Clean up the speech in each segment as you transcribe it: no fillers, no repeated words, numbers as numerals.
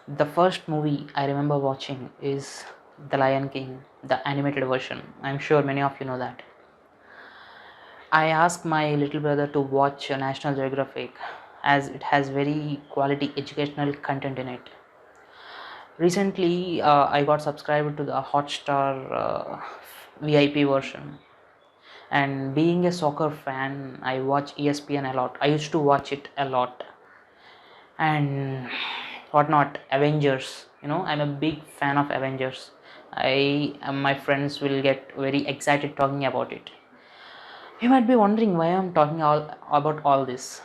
The first movie I remember watching is The Lion King, the animated version. I'm sure many of you know that. I asked my little brother to watch National Geographic as it has very quality educational content in it. Recently, I got subscribed to the Hotstar VIP version, and being a soccer fan, I watch ESPN a lot. I used to watch it a lot, and whatnot. Avengers, I'm a big fan of Avengers. I My friends will get very excited talking about it. You might be wondering why I'm talking all about all this.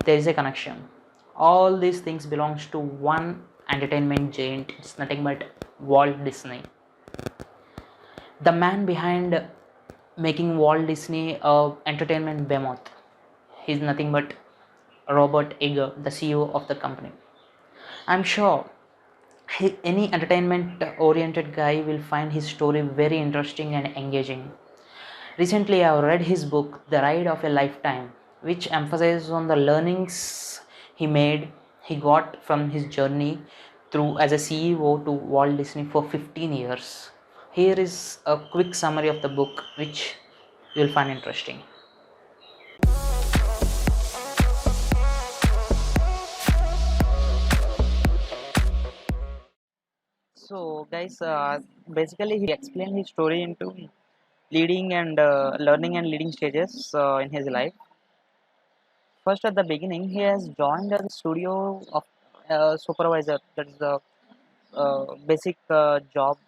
There is a connection. All these things belongs to one entertainment giant. It's nothing but Walt Disney, the man behind making Walt Disney a entertainment behemoth. He's nothing but Robert Iger, the CEO of the company. I'm sure any entertainment oriented guy will find his story very interesting and engaging. Recently, I have read his book, The Ride of a Lifetime, which emphasizes on the learnings he got from his journey through as a CEO to Walt Disney for 15 years. Here is a quick summary of the book, which you will find interesting. So, guys, basically, he explained his story into leading and learning and leading stages in his life. First, at the beginning, he has joined as a studio of supervisor. That is the basic job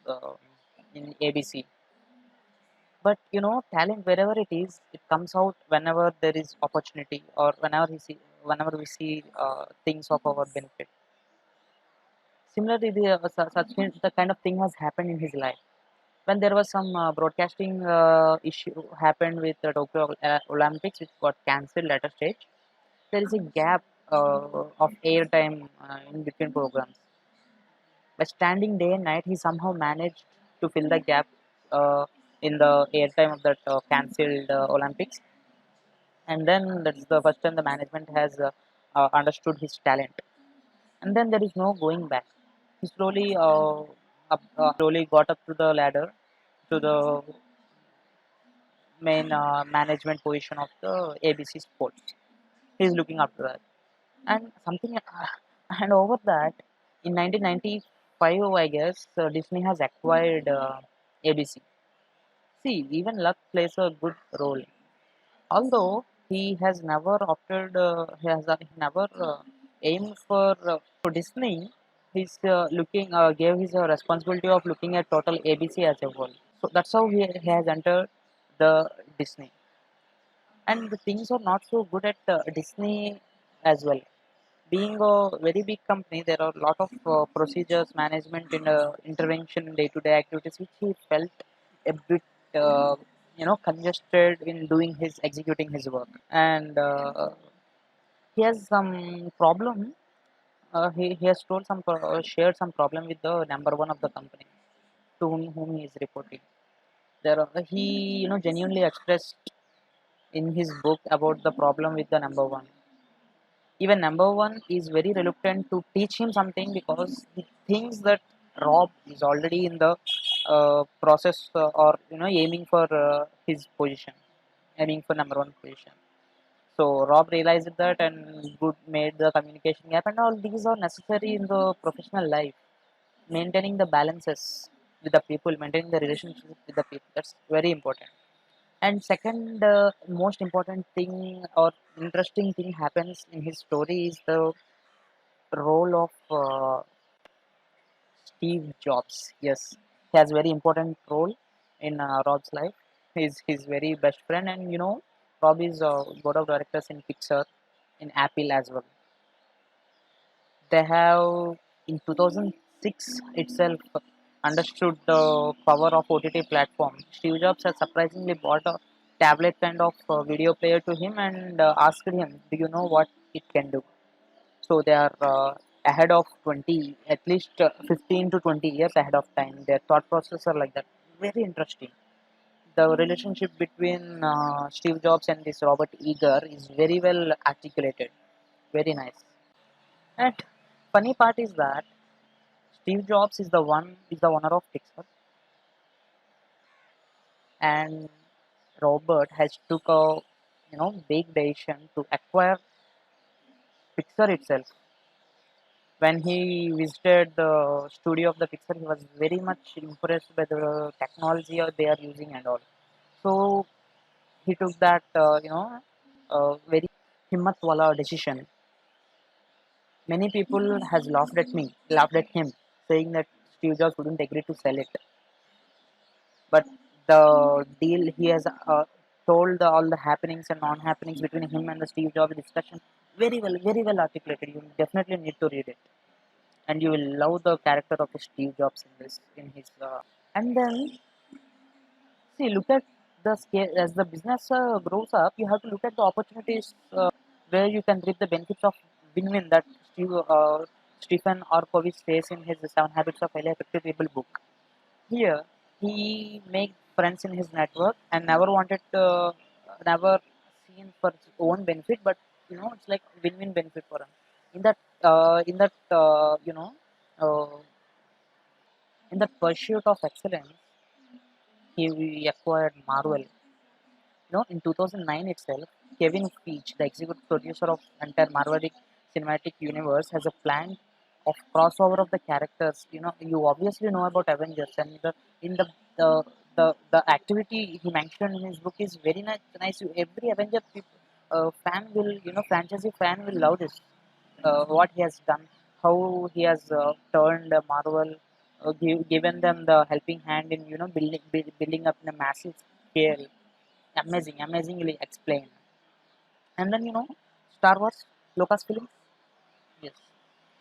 in ABC. But talent wherever it is, it comes out whenever there is opportunity or whenever we see things of our benefit. Similarly, the kind of thing has happened in his life. When there was some broadcasting issue happened with the Tokyo Olympics, which got cancelled at a stage, there is a gap of airtime in between programs. By standing day and night, he somehow managed to fill the gap in the airtime of that cancelled Olympics. And then that's the first time the management has understood his talent. And then there is no going back. He slowly got up to the ladder to the main management position of the ABC Sports. He's looking up to that. And something, and over that, in 1995, I guess, Disney has acquired ABC. See, even luck plays a good role. Although he has never opted, he never aimed for Disney. He's looking gave his responsibility of looking at total ABC as a whole. So that's how he has entered the Disney. And the things are not so good at Disney as well. Being a very big company, there are a lot of procedures, management, and intervention in day-to-day activities, which he felt a bit, uh, congested in executing his work. And he has some problem. He has shared some problem with the number one of the company to whom he is reporting. He, genuinely expressed in his book about the problem with the number one. Even number one is very reluctant to teach him something because he thinks that Rob is already in the process or aiming for his position, aiming for number one position. So Rob realized that and good made the communication gap, and all these are necessary in the professional life. Maintaining the balances with the people, maintaining the relationship with the people. That's very important. And second, most important thing or interesting thing happens in his story is the role of Steve Jobs. Yes, he has very important role in Rob's life. He's his very best friend, and Rob is board of directors in Pixar, in Apple as well. They have in 2006 itself understood the power of OTT platform. Steve Jobs has surprisingly bought a tablet kind of video player to him and asked him, "Do you know what it can do?" So they are ahead of 20, at least 15 to 20 years ahead of time. Their thought process are like that. Very interesting. The relationship between Steve Jobs and this Robert Eager is very well articulated. Very nice. And Funny part is that Steve Jobs is the owner of Pixar, and Robert has took a big decision to acquire Pixar itself. When he visited the studio of the Pixar, he was very much impressed by the technology they are using and all. So he took that very himmat wala decision. Many people has laughed at him, saying that Steve Jobs wouldn't agree to sell it. But the deal he has told all the happenings and non-happenings between him and the Steve Jobs discussion very well articulated. You definitely need to read it, and you will love the character of Steve Jobs in this in his. And then see, look at the scale as the business grows up. You have to look at the opportunities where you can reap the benefits of win-win that Stephen Orkovich says in his Seven Habits of Highly Effective People book. Here, he made friends in his network and never seen for his own benefit, but it's like win-win benefit for him. In that, in that pursuit of excellence, he acquired Marvel. In 2009 itself, Kevin Feige, the executive producer of entire Marvel Cinematic Universe, has a plan of crossover of the characters. You obviously know about Avengers, and in the the activity he mentioned in his book is very nice. Nice. Every Avenger fan will, franchise fan will love this. What he has done, how he has turned Marvel, given them the helping hand in building up in a massive scale. Amazingly explained. And then Star Wars, Lucasfilm. Yes,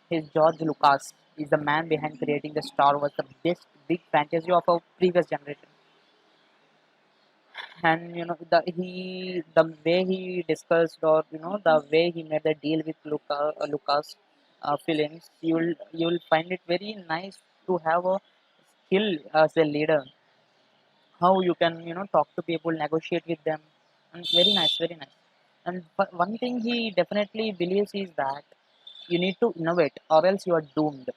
his George Lucas is the man behind creating the Star Wars, the best big fantasy of our previous generation. And the way he discussed, or the way he made the deal with Lucas films, you'll find it very nice to have a skill as a leader. How you can talk to people, negotiate with them, and very nice. And but one thing he definitely believes is that you need to innovate or else you are doomed.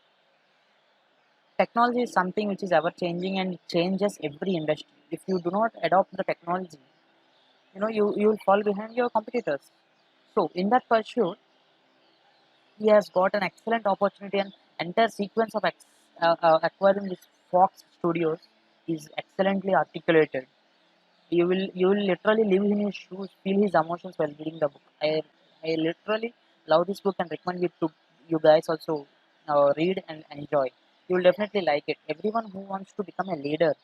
Technology is something which is ever changing and changes every industry. If you do not adopt the technology, you will fall behind your competitors. So in that pursuit, he has got an excellent opportunity, and entire sequence of acquiring this Fox Studios is excellently articulated. You will literally live in his shoes, feel his emotions while reading the book. I literally love this book and recommend it to you guys also. Read and enjoy. You will definitely like it. Everyone who wants to become a leader,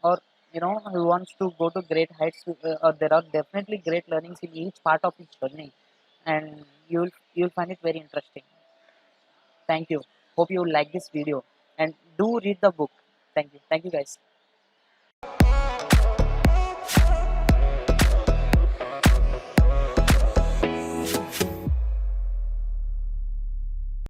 or who wants to go to great heights, there are definitely great learnings in each part of his journey, and you'll find it very interesting. Thank you. Hope you like this video and do read the book. Thank you. Thank you, guys.